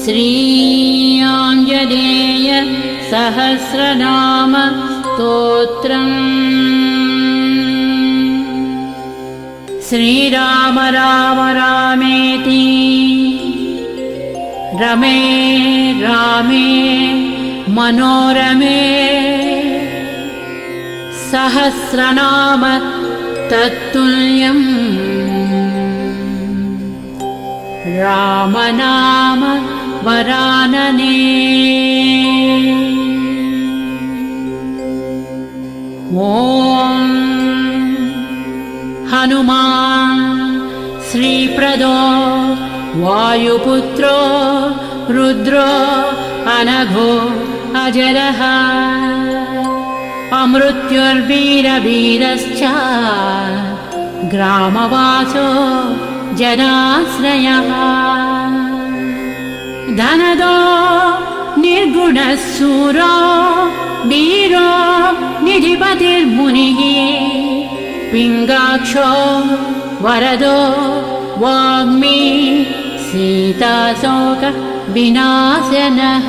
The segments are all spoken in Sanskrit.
श्रीआञ्जनेय सहस्रनाम स्तोत्रम्। श्रीराम राम रामेति रमे रामे मनोरमे सहस्रनाम तत्तुल्यम् रामनाम वरानने। ॐ हनुमान् श्रीप्रदो वायुपुत्रो रुद्रो अनघो अजरः अमृत्युर्वीरवीरश्च ग्रामवासो जनाश्रयः धनदो निर्गुणः शूरो वीरो निधिपतिर्मुनिः पिङ्गाक्षो वरदो वाग्मी सीताशोक विनाशनः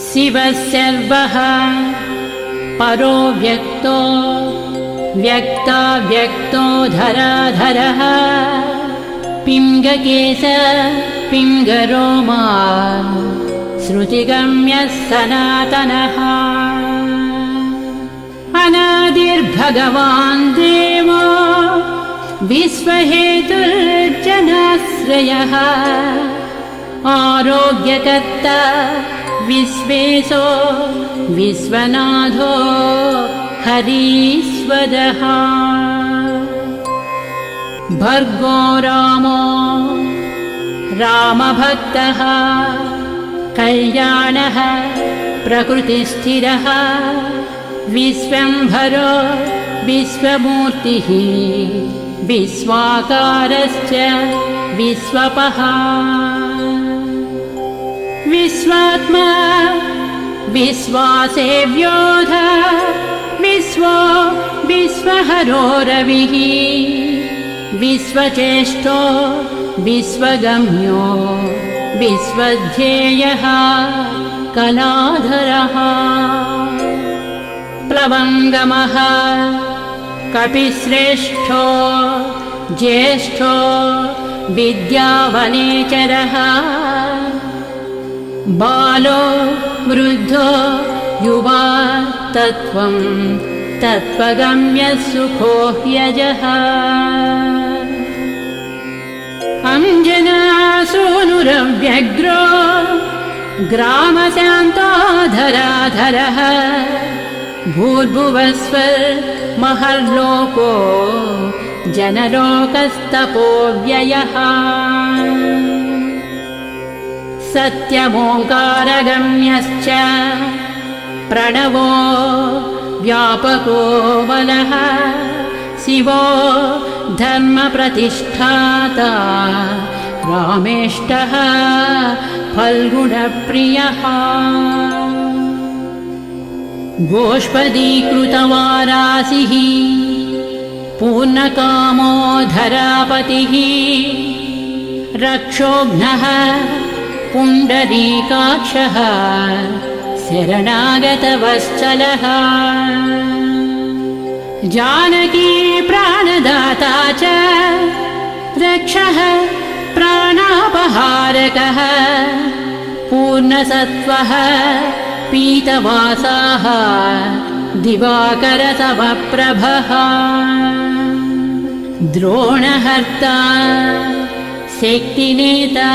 शिवः सर्वः परो व्यक्तो व्यक्ताव्यक्तो धराधरः पिङ्गकेश पिङ्गरोमा श्रुतिगम्यः सनातनः अनादिर्भगवान् देवो विश्वहेतुर्जनाश्रयः आरोग्यकर्ता विश्वेशो विश्वनाथो हरीश्वरः भर्गो रामो रामभक्तः कल्याणः प्रकृतिस्थिरः विश्वम्भरो विश्वमूर्तिः विश्वाकारश्च विश्वपः विश्वात्मा विश्वासेव्योऽध विश्वो विश्वहरो रविः विश्वचेष्टो विश्वगम्यो विश्वध्येयः कलाधरः प्लवङ्गमः कपिश्रेष्ठो ज्येष्ठो विद्यावनेचरः बालो वृद्धो युवा तत्त्वं तत्त्वगम्यः सुखो ह्यजः अंजनासूनुरव्यग्रो ग्रामशान्तो धराधरः भूर्भुवस्वर्महर्लोको जनलोकस्तपोव्ययः सत्यमोङ्कारगम्यश्च प्रणवो व्यापको बलः शिवो धर्मप्रतिष्ठाता रामेष्टः फल्गुणप्रियः गोष्पदीकृतवारासिः पूर्णकामो धरापतिः रक्षोघ्नः पुण्डरीकाक्षः शरणागतवत्सलः जानकी प्राणदाता च रक्षः प्राणापहारकः पूर्णसत्त्वः पीतवासाः दिवाकरतमप्रभः द्रोणहर्ता शक्तिनेता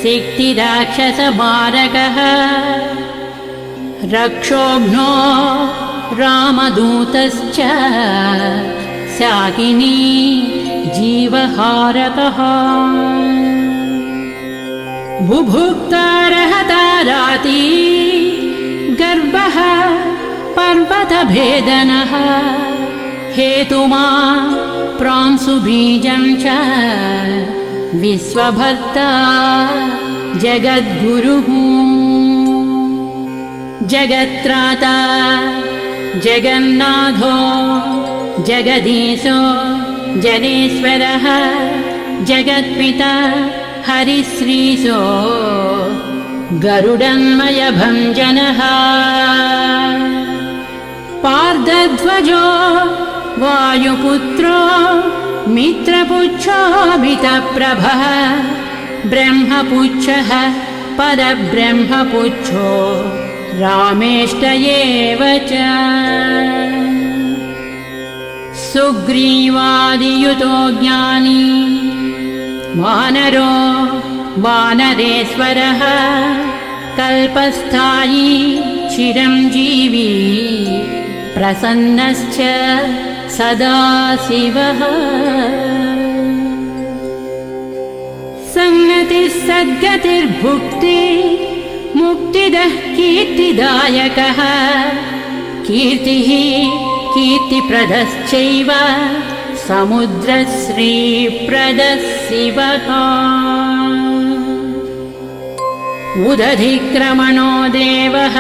शक्तिराक्षसमारकः रक्षोघ्नो रामदूतश्च शाकिनी जीवहारकः बुभुक्तारहताराती गर्भः पर्वतभेदनः हेतुमा प्रांशुबीजं च विश्वभर्ता जगद्गुरुः जगत्त्राता जगन्नाथो जगदीशो जनेश्वरः जगत्पिता हरिश्रीशो गरुडन्मयभञ्जनः पार्दध्वजो वायुपुत्रो मित्रपुच्छोऽमितप्रभः ब्रह्मपुच्छः परब्रह्मपुच्छो रामेष्ट एव च सुग्रीवादियुतो ज्ञानी वानरो वानरेश्वरः कल्पस्थायी चिरञ्जीवी प्रसन्नश्च सदा शिवः सन्नतिः सद्गतिर्भुक्ति मुक्तिदः कीर्तिदायकः कीर्तिः कीर्तिप्रदश्चैव समुद्रश्रीप्रदः शिवः उदधिक्रमणो देवः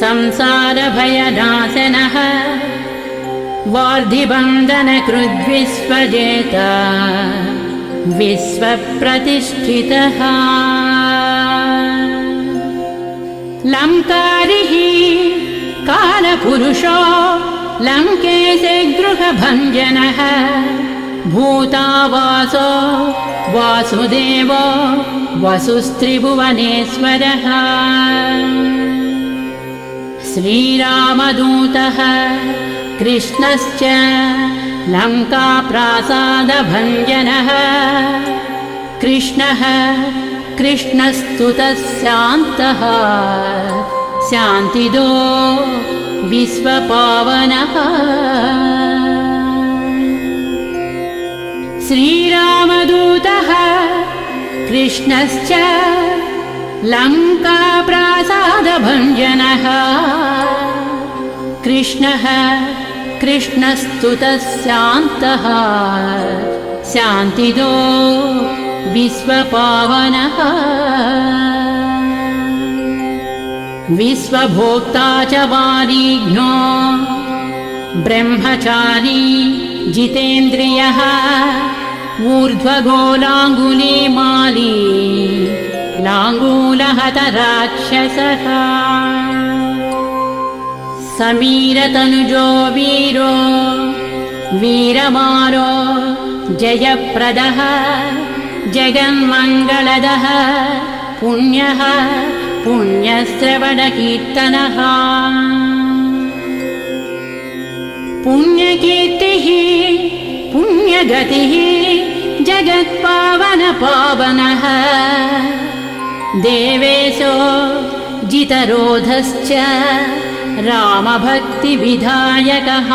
संसारभयनाशनः वार्धिबन्धनकृद्विश्वजेता विश्वप्रतिष्ठितः लङ्कारिः कालपुरुषो लङ्केशे गृहभञ्जनः भूतावासो वासुदेवो वसुस्त्रिभुवनेश्वरः श्रीरामदूतः कृष्णश्च लङ्काप्रासादभञ्जनः कृष्णः कृष्णस्तुतः शान्तः शान्तिदो विश्वपावनः श्रीरामदूतः कृष्णश्च लङ्काप्रासादभञ्जनः कृष्णः कृष्णस्तुतः शान्तः शान्तिदो विश्वपावनः विश्वभोक्ता च वारिघ्नो ब्रह्मचारी जितेन्द्रियः ऊर्ध्वगोलाङ्गुलीमाली लाङ्गूलहतराक्षसः समीरतनुजो वीरो वीरमारो जयप्रदः जगन्मङ्गलदः पुण्यः पुण्यश्रवणकीर्तनः पुण्यकीर्तिः पुण्यगतिः जगत्पावनपावनः देवेशो जितरोधश्च रामभक्तिविधायकः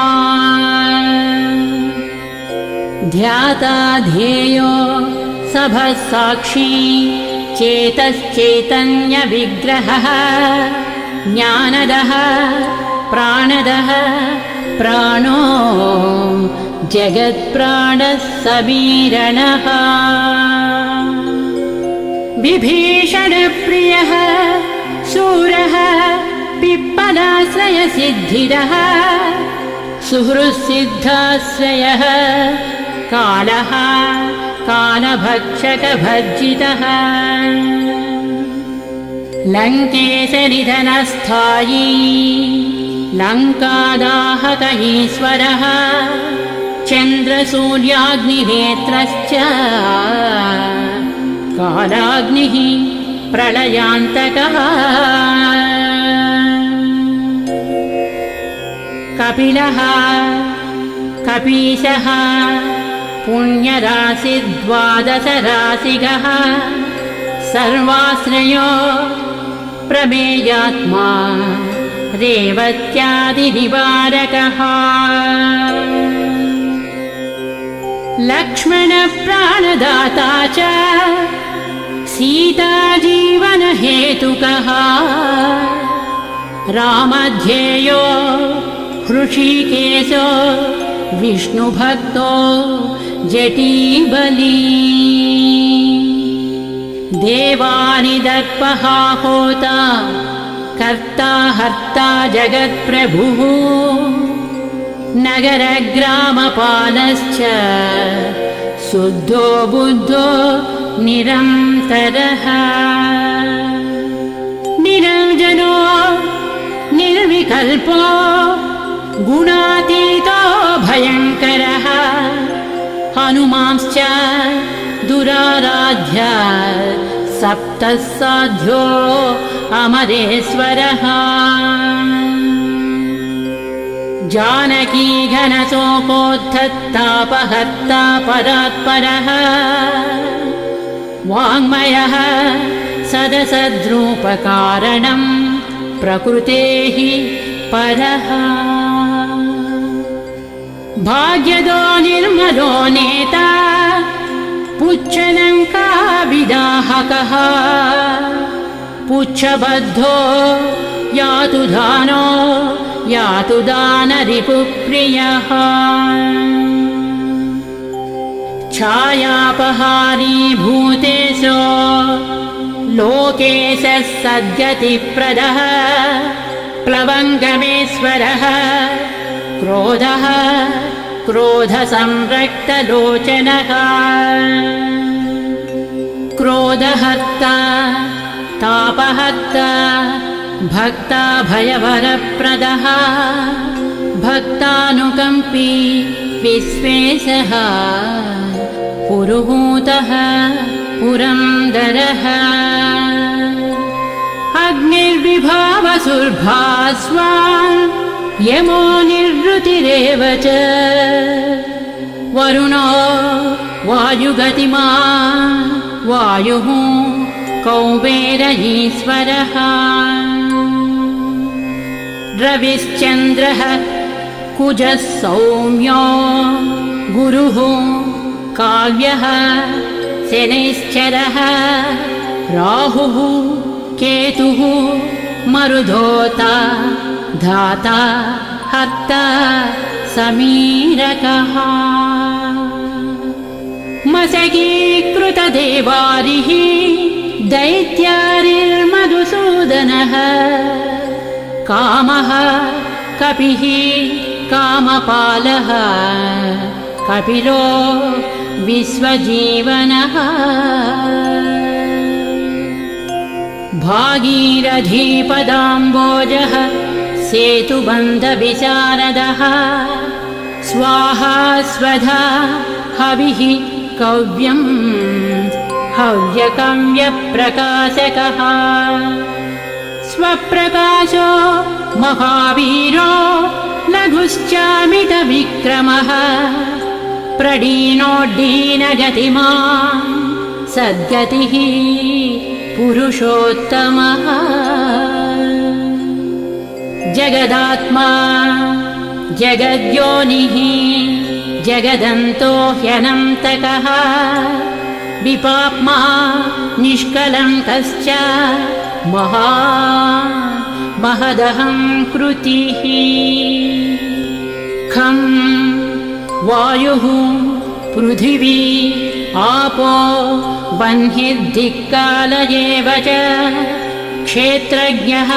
ध्याता ध्येयो सभसाक्षी चेतश्चैतन्यविग्रहः ज्ञानदः प्राणदः प्राणो जगत्प्राणः समीरणः विभीषणप्रियः शूरः पिप्पलाश्रयसिद्धिरः सुहृत्सिद्धाश्रयः कालः कालभक्षकभर्जितः लङ्केशनिधनस्थायी लङ्कादाहक ईश्वरः चन्द्रसूर्याग्निनेत्रश्च कालाग्निः प्रलयान्तकः कपिलः कपीशः पुण्यराशिद्वादशराशिगः सर्वाश्रयो प्रमेयात्मा रेवत्यादिनिवारकः लक्ष्मणप्राणदाता च सीताजीवनहेतुकः रामध्येयो हृषीकेशो विष्णुभक्तो जटीबली देवानिदर्पः होता कर्ता हर्ता जगत्प्रभुः नगरग्रामपालश्च शुद्धो बुद्धो निरन्तरः निरञ्जनो निर्विकल्पो गुणातीतो भयङ्करः हनुमांश्च दुराराध्य सप्तः साध्यो अमरेश्वरः जानकी घनशोकोद्धतापहर्ता परात्परः वाङ्मयः सदसद्रूपकारणं प्रकृतेः परः भाग्यदो निर्मलो नेता पुच्छलङ्काविदाहकः पुच्छबद्धो यातु दानो यातु दानरिपुप्रियः छायापहारी भूतेशो लोकेशः सद्गतिप्रदः प्लवङ्गमेश्वरः क्रोधः क्रोधसंरक्तलोचनः क्रोधहर्ता तापहर्ता भक्ता भयवरप्रदः भक्तानुकम्पी विश्वेशः पुरुहूतः पुरन्दरः अग्निर्विभावसुर्भास्वान् यमो निर्वृतिरेव च वरुणो वायुगतिमान् वायुः कौबेरयीश्वरः रविश्चन्द्रः कुजः सौम्यो गुरुः काव्यः शनैश्चरः राहुः केतुः मरुधोता धाता हर्ता समीरकः मशकीकृतदेवारिः दैत्यारिर्मधुसूदनः कामः कपिः कामपालः कपिलो विश्वजीवनः भागीरथीपदाम्बोजः सेतुबन्धविशारदः स्वाहा स्वधा हविः कव्यं हव्यकव्यप्रकाशकः स्वप्रकाशो महावीरो लघुश्चामितविक्रमः प्रडीनोड्डीनगतिमान् सद्गतिः पुरुषोत्तमः जगदात्मा जगद्योनिः जगदन्तो ह्यनन्तकः विपाप्मा निष्कलङ्कश्च महदहं कृतिः खं वायुः पृथिवी आपो वह्निर्दिक्कालयेव च क्षेत्रज्ञः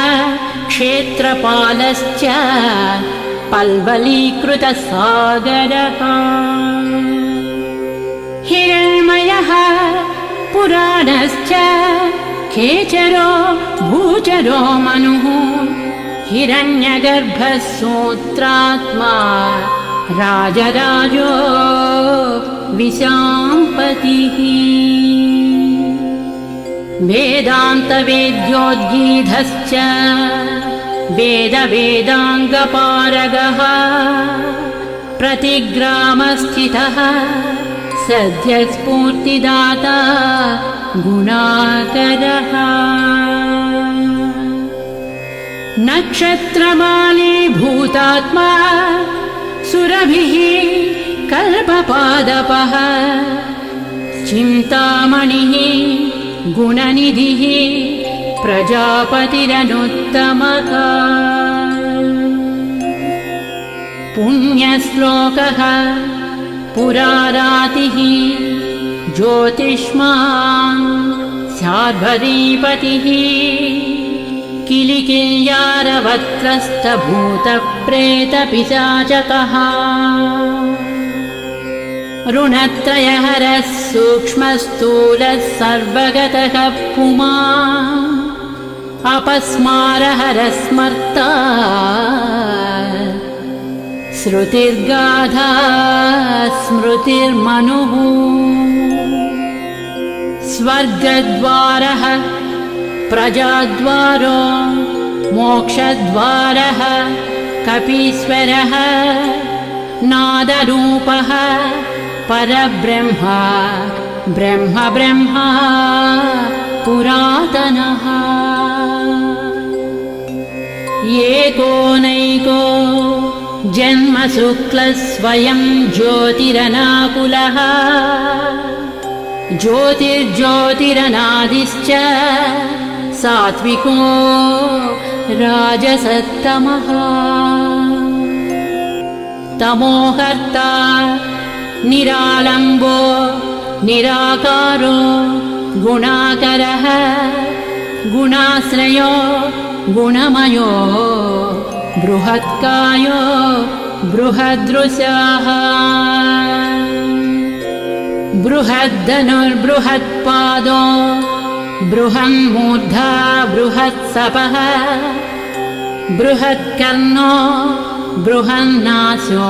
क्षेत्रपालश्च पल्वलीकृतसागरः हिरण्मयः पुराणश्च खेचरो भूचरो मनुः हिरण्यगर्भः सूत्रात्मा राजराजो विशाम्पतिः वेदान्तवेद्योद्गीधश्च वेदवेदाङ्गपारगः प्रतिग्रामस्थितः सद्यस्फूर्तिदाता गुणाकरः नक्षत्रमाली भूतात्मा सुरभिः कल्पपादपः चिन्तामणिः गुणनिधिः प्रजापतिरनुत्तमः पुण्यश्लोकः पुरारातिः ज्योतिष्मान् शार्भरीपतिः किलिकिल्यारवत्रस्तभूतप्रेतपिशाचकः ऋणत्रयहरः सूक्ष्मस्थूलः सर्वगतः पुमान् अपस्मारहरः स्मर्ता श्रुतिर्गाधा स्मृतिर्मनुः स्वर्गद्वारः प्रजाद्वारो मोक्षद्वारः कपीश्वरः नादरूपः परब्रह्म ब्रह्म ब्रह्मा पुरातनः एकोनैको जन्मशुक्लः स्वयं ज्योतिरनाकुलः ज्योतिर्ज्योतिरनादिश्च सात्विको राजसत्तमः तमोहर्ता निरालम्बो निराकारो गुणाकरः गुणाश्रयो गुणमयो बृहत्कायो बृहदृशः बृहद्दनुर्बृहत्पादो बृहन्मूर्धा बृहत्सपः बृहत्कर्णो बृहन्नासो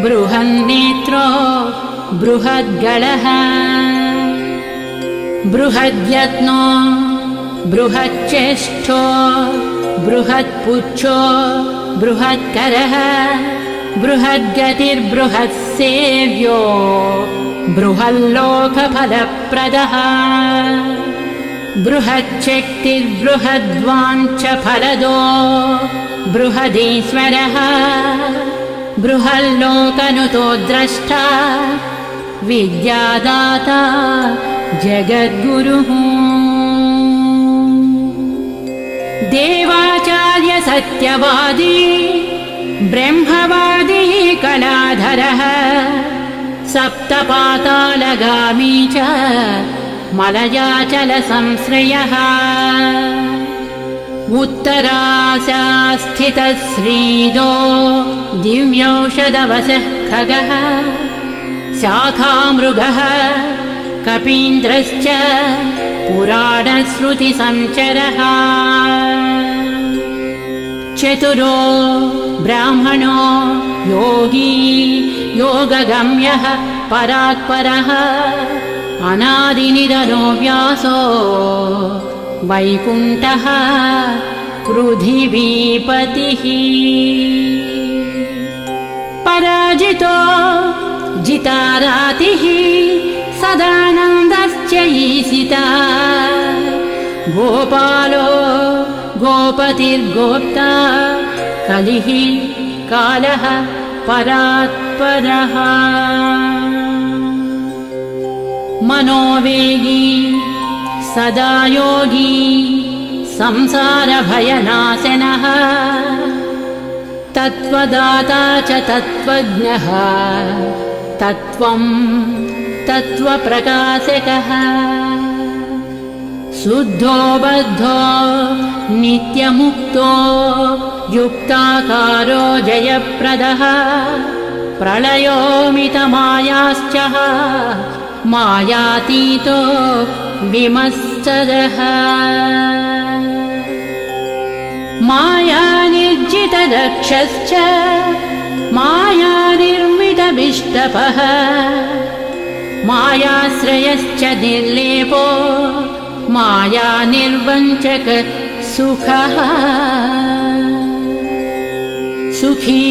बृहन्नेत्रो बृहद्गळः बृहद्यत्नो बृहच्चेष्टो बृहत्पुच्छो बृहत्करः बृहद्गतिर्बृहत्सेव्यो बृहल्लोकफलप्रदः बृहच्छक्तिर्बृहद्वाञ्छफलदो बृहदीश्वरः बृहल्लोकनुतो द्रष्टा विद्यादाता जगद्गुरुः देवाचार्य सत्यवादी ब्रह्मवादी कलाधरः सप्तपातालगामी च मलयाचलसंश्रयः उत्तरास्यास्थितः श्रीदो दिव्यौषधवशः खगः शाखामृगः कपीन्द्रश्च पुराणश्रुतिसञ्चरः चतुरो ब्राह्मणो योगी योगगम्यः परात्परः अनादिनिधनो व्यासो वैकुण्ठः पृथिवीपतिः पराजितो जितारातिः सदानन्दश्च ईशिता गोपालो गोपतिर्गोप्ता कलिः कालः परात्परः मनोवेगी सदा योगी संसारभयनाशनः तत्त्वदाता च तत्त्वज्ञः तत्त्वं तत्त्वप्रकाशकः शुद्धो बद्धो नित्यमुक्तो युक्ताकारो जयप्रदः प्रलयोमितमायाश्च मायातीतो विमत्सरः मायानिर्जितदक्षश्च मायानिर्मितविष्टपः मायाश्रयश्च निर्लेपो मायानिर्वञ्चक सुखः सुखी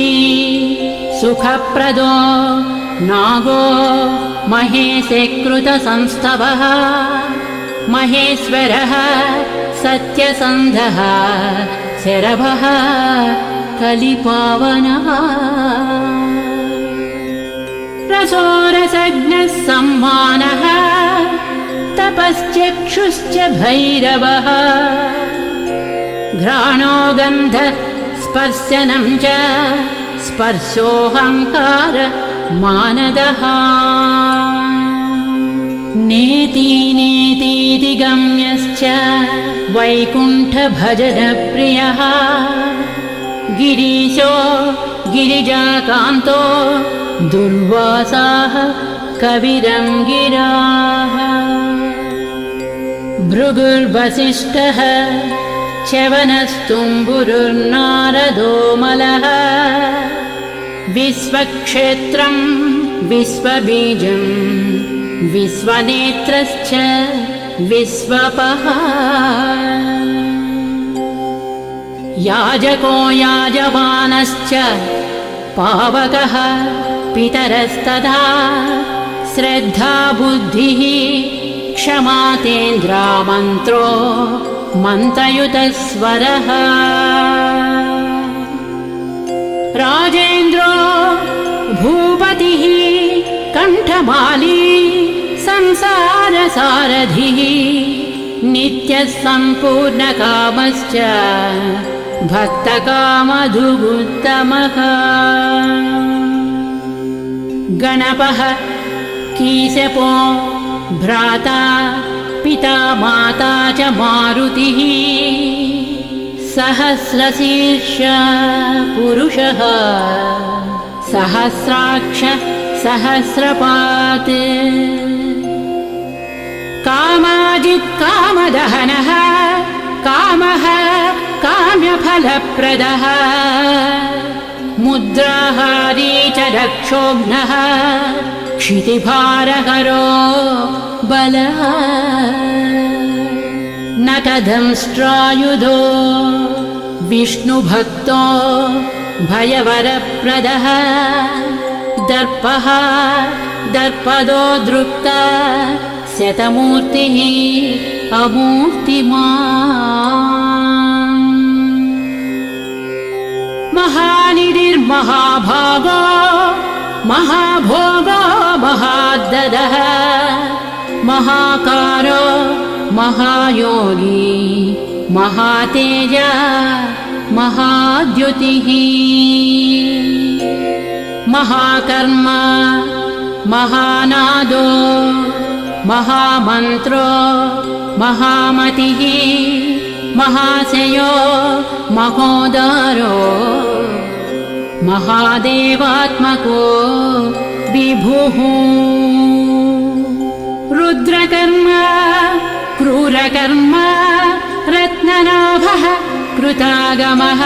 सुखप्रदो नागो महेशकृतसंस्तवः महेश्वरः सत्यसन्धः शरभः कलिपावनः रसोरसज्ञः सम्मानः तपश्चक्षुश्च भैरवः घ्राणो गन्ध स्पर्शनं च स्पर्शोऽहङ्कार मानदः नेति नेतीति गम्यश्च वैकुण्ठभजनप्रियः गिरीशो गिरिजाकान्तो दुर्वासाः कविरं गिराः भृगुर्वसिष्ठः च्यवनस्तुम्बुरुर्नारदो मलः विश्वक्षेत्रं विश्वबीजं विश्वनेत्रश्च विश्वपः याजको याजमानश्च पावकः पितरस्तथा श्रद्धा बुद्धिः क्षमा तेन्द्रा मन्त्रो मन्त्रयुतस्वरः राजेन्द्रो भूपतिः कण्ठमाली संसारसारथिः नित्यः सम्पूर्णकामश्च भक्तकामधुगुत्तमः गणपः कीशपो भ्राता पिता माता च मारुतिः सहस्रशीर्ष पुरुषः सहस्राक्ष सहस्रपात् कामाजित् कामदहनः कामः काम्यफलप्रदः मुद्राहारी च रक्षोघ्नः क्षितिभारहरो बलः न कदंष्ट्रायुधो विष्णुभक्तो भयवरप्रदः दर्पः दर्पदो दृप्ता शतमूर्तिः अमूर्तिमान् महानिधिर्महाभागो महाभोगो महाददः महाकारो महायोगी महातेज महाद्युतिः महाकर्म महानादो महामन्त्रो महामतिः महाशयो महोदरो महादेवात्मको विभुः रुद्रकर्म क्रूरकर्म रत्ननाभः कृतागमः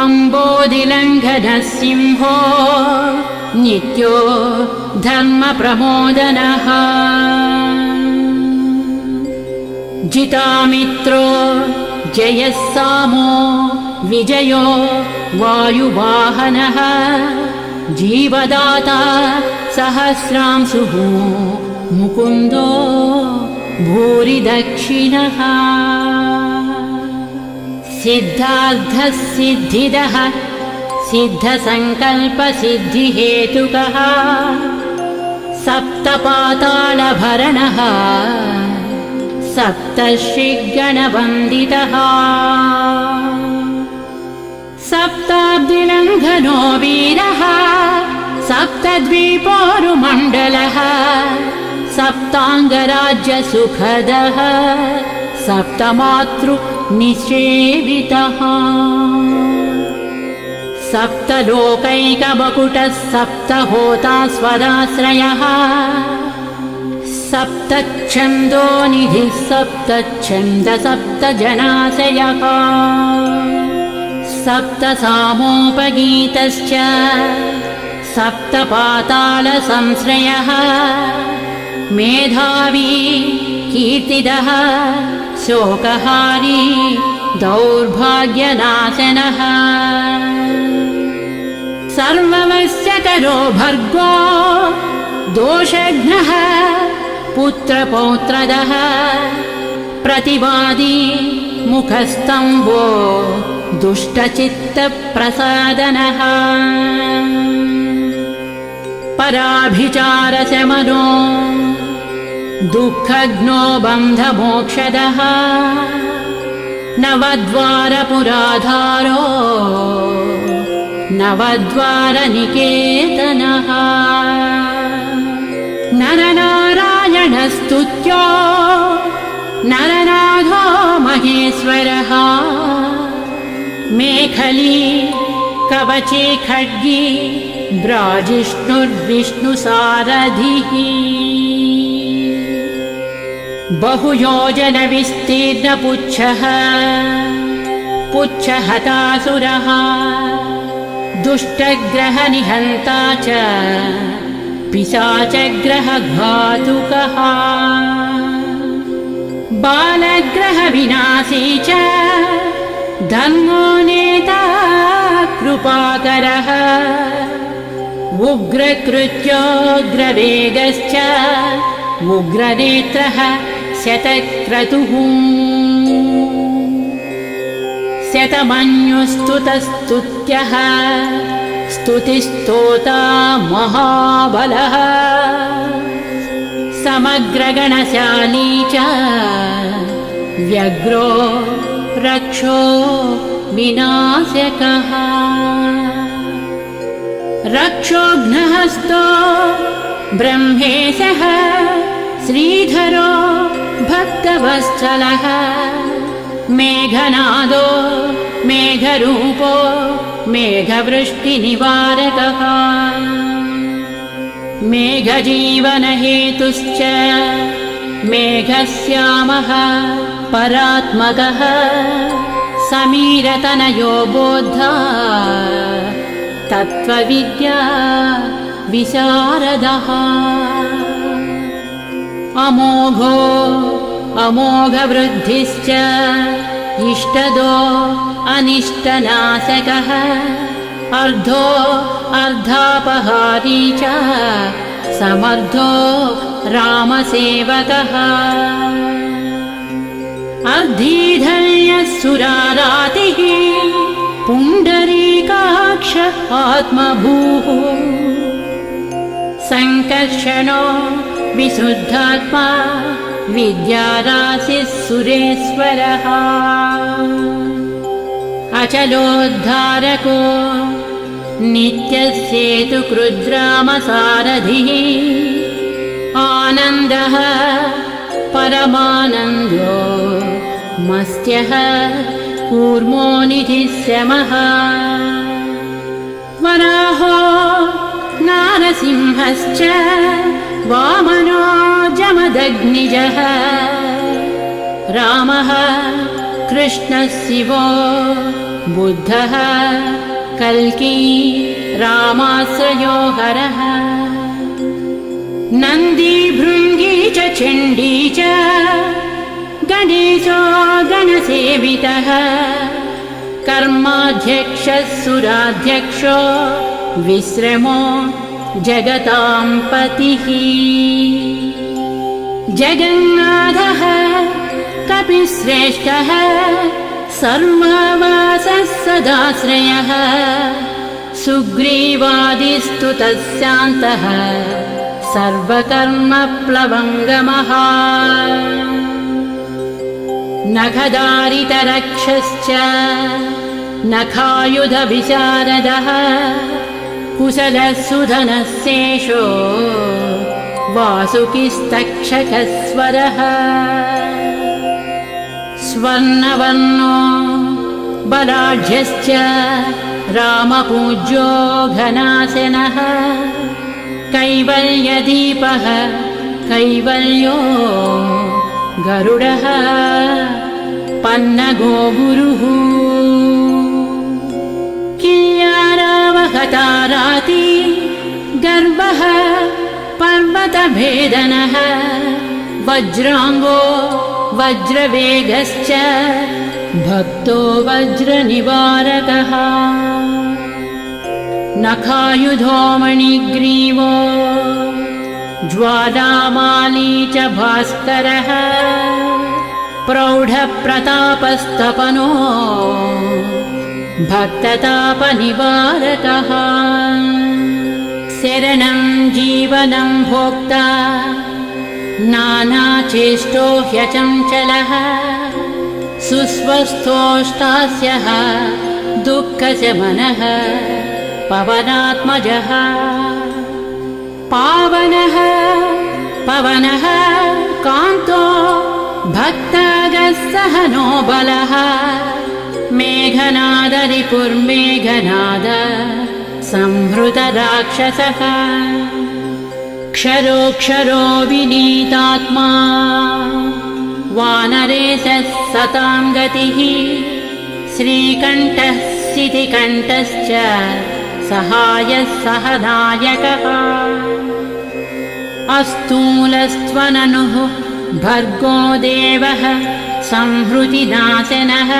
अम्बोधिलङ्घनः सिंहो नित्यो धर्मप्रमोदनः जितामित्रो जयः सामो विजयो वायुवाहनः जीवदाता सहस्रांशुः मुकुन्दो भूरिदक्षिणः सिद्धार्थः सिद्धिदः सिद्धसङ्कल्पसिद्धिहेतुकः सप्तपातालभरणः सप्तर्षिगणवन्दितः सप्ताब्दिलङ्घनो वीरः सप्तद्वीपोरुमण्डलः सप्ताङ्गराज्यसुखदः सप्तमातृनिषेवितः सप्तलोकैकवकुटः सप्तहोता स्वराश्रयः सप्तच्छन्दोनिधिः सप्तच्छन्द सप्तजनाशयः सप्तसामोपगीतश्च सप्तपातालसंश्रयः मेधावी कीर्तिदः शोकहारी दौर्भाग्यनाशनः सर्ववश्यकरो भर्गो दोषघ्नः पुत्रपौत्रदः प्रतिवादी मुखस्तम्भो दुष्टचित्तप्रसादनः पराभिचारशमनो दुःखघ्नो बन्धमोक्षदः नवद्वारपुराधारो नवद्वारनिकेतनः नरनारायणस्तुत्यो नरनाथो महेश्वरः मेखली कवचे खड्गी ब्राजिष्णुर्विष्णुसारथिः बहुयोजनविस्तीर्णपुच्छः पुच्छहतासुरः दुष्टग्रहनिहन्ता च पिशाचग्रहघातुकः बालग्रहविनाशी च धर्मो नेता कृपाकरः उग्रकृत्योग्रवेगश्च उग्रनेत्रः शतक्रतुः शतमन्युस्तुतस्तुत्यः स्तुतिस्तोता महाबलः समग्रगणशाली च व्यग्रो रक्षो विनाशकः रक्षोघ्नहस्तो ब्रह्मेशः श्रीधरो भक्तवत्सलः मेघनादो मेघरूपो मेघवृष्टिनिवारकः मेघजीवनहेतुश्च मेघश्यामः परात्मकः समीरतनयो बोद्धा तत्त्वविद्या विशारदः अमोघो अमोघवृद्धिश्च इष्टदो अनिष्टनाशकः अर्धो अर्धापहारी च समर्थो रामसेवकः अर्धीधर्यसुरारातिः पुण्डरीकाक्ष आत्मभूः संकर्षणो विशुद्धात्मा विद्याराशिः सुरेश्वरः अचलोद्धारको नित्यस्येतुकृद्रामसारथिः आनन्दः परमानन्दो मस्त्यः कूर्मो निधिशमः वराहो नारसिंहश्च वामनो जमदग्निजः रामः कृष्णः शिवो बुद्धः कल्की रामाश्रयो हरः नन्दी भृङ्गी च चण्डी च गणेशो गणसेवितः कर्माध्यक्षः सुराध्यक्षो विश्रमो जगतां पतिः जगन्नाथः कपिश्रेष्ठः सर्ववासः सदाश्रयः सुग्रीवादिस्तुतः शान्तः सर्वकर्मप्लवङ्गमः नखदारितरक्षश्च नखायुधविशारदः कुशलः सुधनः शेषो वासुकिस्तक्षकस्वरः स्वर्णवर्णो बलाढ्यश्च रामपूज्यो घनाशनः कैवल्यदीपः कैवल्यो गरुडः पन्नगो गुरुः किल्यारावहताराति गर्वः पर्वतभेदनः वज्राङ्गो वज्रवेगश्च भक्तो वज्रनिवारकः नखायुधो मणिग्रीवो ज्वालामाली च भास्करः प्रौढप्रतापस्तपनो भक्ततापनिवारकः शरणं जीवनं भोक्ता नानाचेष्टो ह्यचञ्चलः सुस्वस्थोष्टास्यः दुःखशमनः पवनात्मजः पावनः पवनः कान्तो भक्तागस्सहनो बलः मेघनादरिपुर्मेघनाद स संहृतराक्षसः क्षरोक्षरो विनीतात्मा वानरेशः सतां गतिः श्रीकण्ठः सितिकण्ठश्च सहायः सहनायकः अस्तूलस्त्वननुः भर्गो देवः संहृतिनाशनः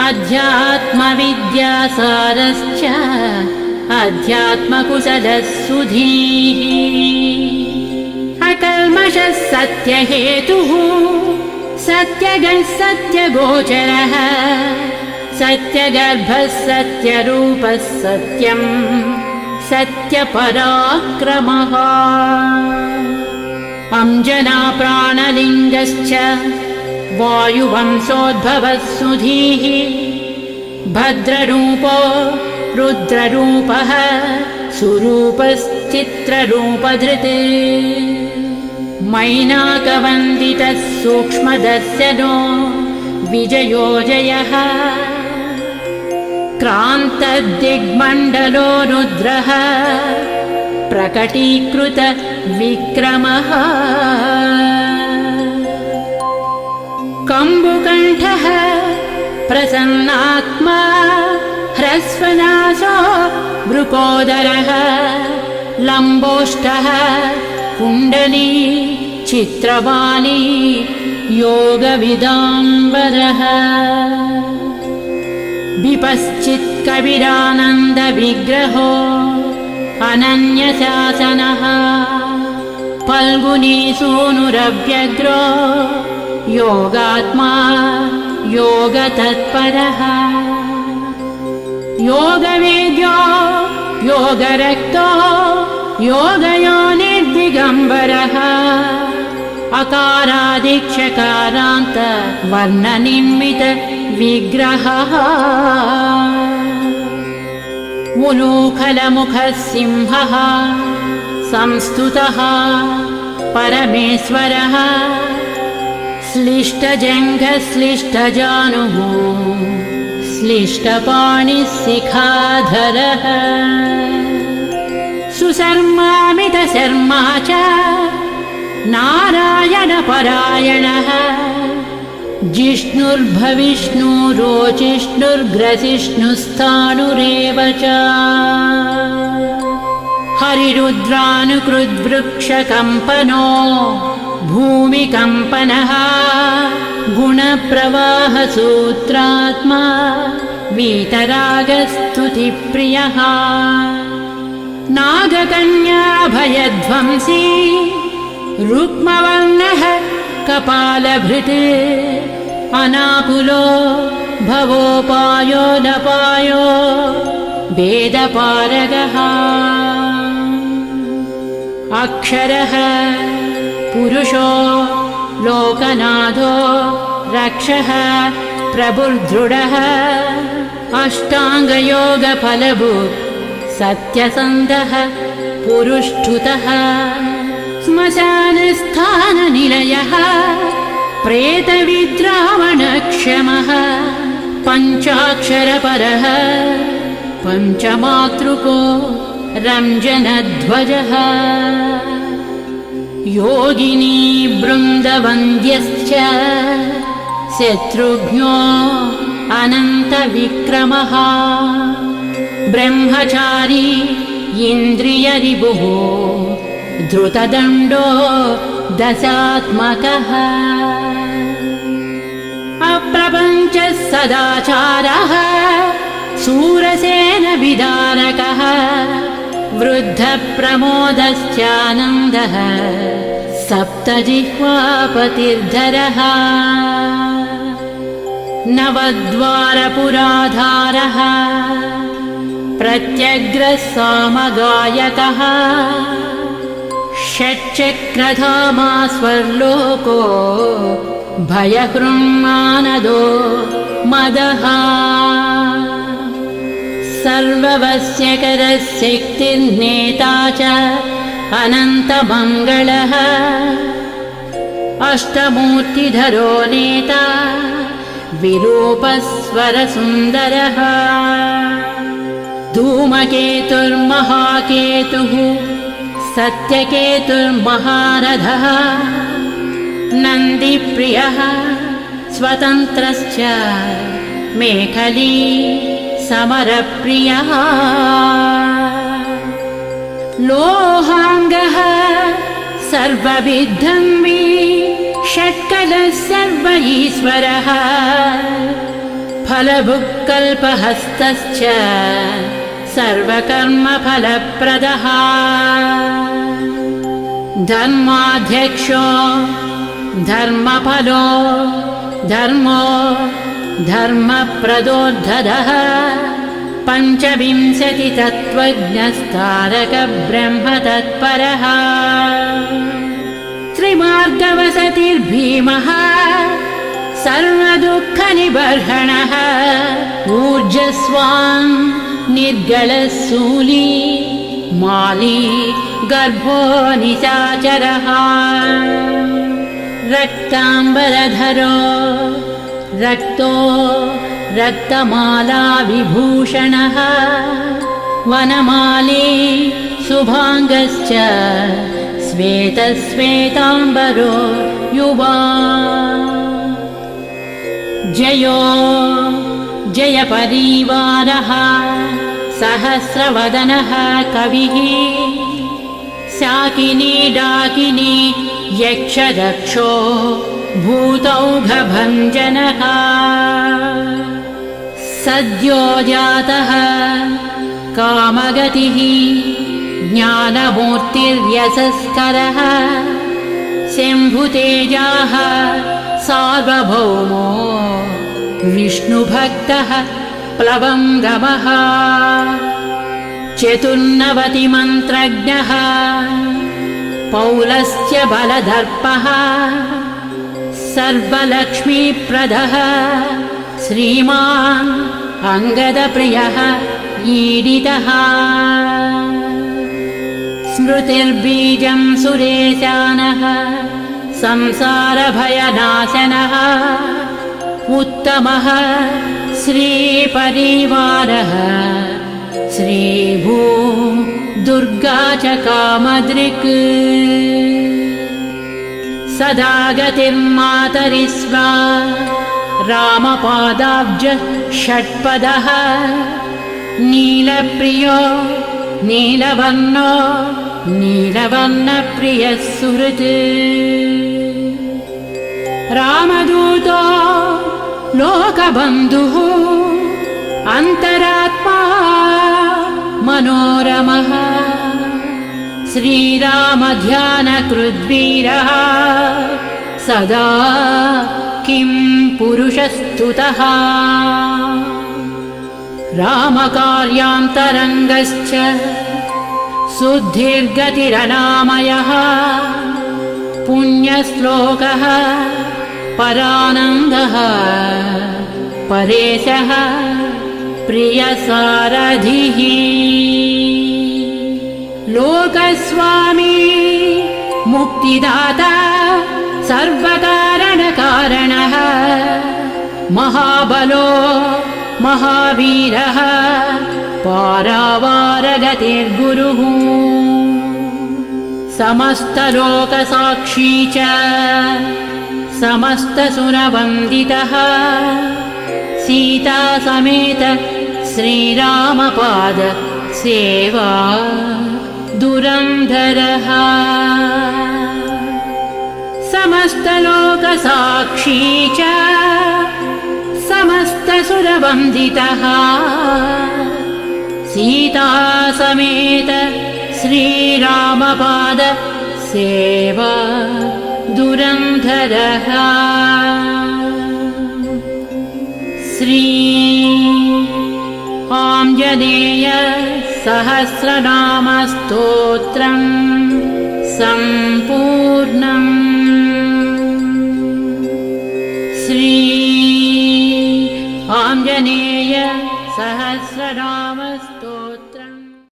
अध्यात्मविद्यासारश्च अध्यात्मकुशलः सुधीः अकल्मषः सत्यहेतुः सत्यगः सत्यगोचरः सत्यगर्भः सत्यरूपः सत्यं सत्यपराक्रमः अंजनाप्राणलिङ्गश्च वायुवंशोद्भवः सुधीः भद्ररूपो रुद्ररूपः सुरूपश्चित्ररूपधृत् मैनाकवन्दितः सूक्ष्मदर्शनो विजयोजयः क्रान्तदिग्मण्डलो रुद्रः प्रकटीकृत विक्रमः कम्बुकण्ठः प्रसन्नात्मा ह्रस्वनासो वृकोदरः लम्बोष्ठः कुण्डली चित्रवाली योगविदाम्बरः विपश्चित्कविरानन्दविग्रहो अनन्यशासनः फल्गुनीसूनुरव्यग्रो योगात्मा योगतत्परः योगवेद्यो योगरक्तो योगयोनिर्दिगम्बरः अकारादिक्षकारान्त वर्णनिर्मित विग्रहः उलूखलमुखः सिंहः संस्तुतः परमेश्वरः श्लिष्टजङ्घः श्लिष्टजानुः श्लिष्टपाणिः शिखाधरः सुशर्मामितशर्मा च नारायणपरायणः जिष्णुर्भविष्णुरोचिष्णुर्ग्रसिष्णुस्थाणुरेव च हरिरुद्रानुकृद्वृक्षकम्पनो भूमिकम्पनः गुणप्रवाहसूत्रात्मा वीतरागस्तुतिप्रियः नागकन्याभयध्वंसी रुक्मवर्णः कपालभृत् अनाकुलो भवोपायो नपायो वेदपारगः अक्षरः पुरुषो लोकनाथो रक्षः प्रभुर्दृढः अष्टाङ्गयोगफलभुक् सत्यसन्धः पुरुष्ठुतः श्मशानस्थाननिलयः प्रेतविद्रावणक्षमः पञ्चाक्षरपरः पञ्चमातृको रञ्जनध्वजः योगिनी बृन्दवन्द्यश्च शत्रुघ्नो अनन्तविक्रमः ब्रह्मचारी इन्द्रियरिपुः धृतदण्डो दशात्मकः अप्रपञ्चः सदाचारः शूरसेनविदारकः वृद्धप्रमोदश्चानन्दः सप्तजिह्वापतिर्धरः नवद्वारपुराधारः प्रत्यग्रसामगायकः षट्चक्रधामा स्वर्लोको भयहृन्मानदो मदः सर्ववश्यकरः शक्तिर्नेता च अनन्तमङ्गलः अष्टमूर्तिधरो नेता विरूपस्वरसुन्दरः धूमकेतुर्महाकेतुः सत्यकेतुर्महारथः नन्दिप्रियः स्वतन्त्रश्च मेखली समरप्रियः लोहाङ्गः सर्वविद्धन्वी षट्कलः सर्व ईश्वरः फलभुक्कल्पहस्तश्च सर्वकर्मफलप्रदः धर्माध्यक्षो धर्मफलो धर्मो धर्मप्रदोद्धतः पञ्चविंशतितत्त्वज्ञस्तारकब्रह्म तत्परः त्रिमार्गवसतिर्भीमः सर्वदुःखनिबर्हणः ऊर्जस्वान् निर्गलशूली माली गर्भो निशाचरः रक्ताम्बरधरो रक्तो रक्तमाला विभूषणः वनमाली शुभाङ्गश्च श्वेतश्वेताम्बरो युवा जयो जयपरिवारः सहस्रवदनः कविः शाकिनी डाकिनी यक्षदक्षो भूतौघभञ्जनः सद्यो जातः कामगतिः ज्ञानमूर्तिर्यशस्करः शम्भुतेजाः सार्वभौमो विष्णुभक्तः प्लवङ्गमः चतुर्नवतिमन्त्रज्ञः पौलस्त्य बलदर्पः सर्वलक्ष्मीप्रदः श्रीमान् अङ्गदप्रियः ईडितः स्मृतिर्बीजं सुरेशानः संसारभयनाशनः उत्तमः श्रीपरिवारः श्रीभू दुर्गा च कामदृक् सदा गतिर्मातरिस्वा रामपादाब्ज षट्पदः नीलप्रियो नीलवर्णो नीलवर्णप्रियः सुहृत् रामदूतो लोकबन्धुः अन्तरात्मा मनोरमः श्रीरामध्यानकृद्वीरः सदा किं पुरुषस्तुतः रामकार्यान्तरङ्गश्च शुद्धिर्गतिरनामयः पुण्यश्लोकः परानन्दः परेशः प्रियसारथिः लोकस्वामी मुक्तिदाता सर्वकारणकारणः महाबलो महावीरः पारावारगतिर्गुरुः समस्तलोकसाक्षी च समस्तसुरवन्दितः सीता समेत श्रीरामपाद सेवा दुरन्धरः समस्तलोकसाक्षी च समस्तसुरवन्दितः सीता समेत श्रीरामपाद सेवा दुरन्धरः श्री आञ्जनेय सहस्रनामस्तोत्रम्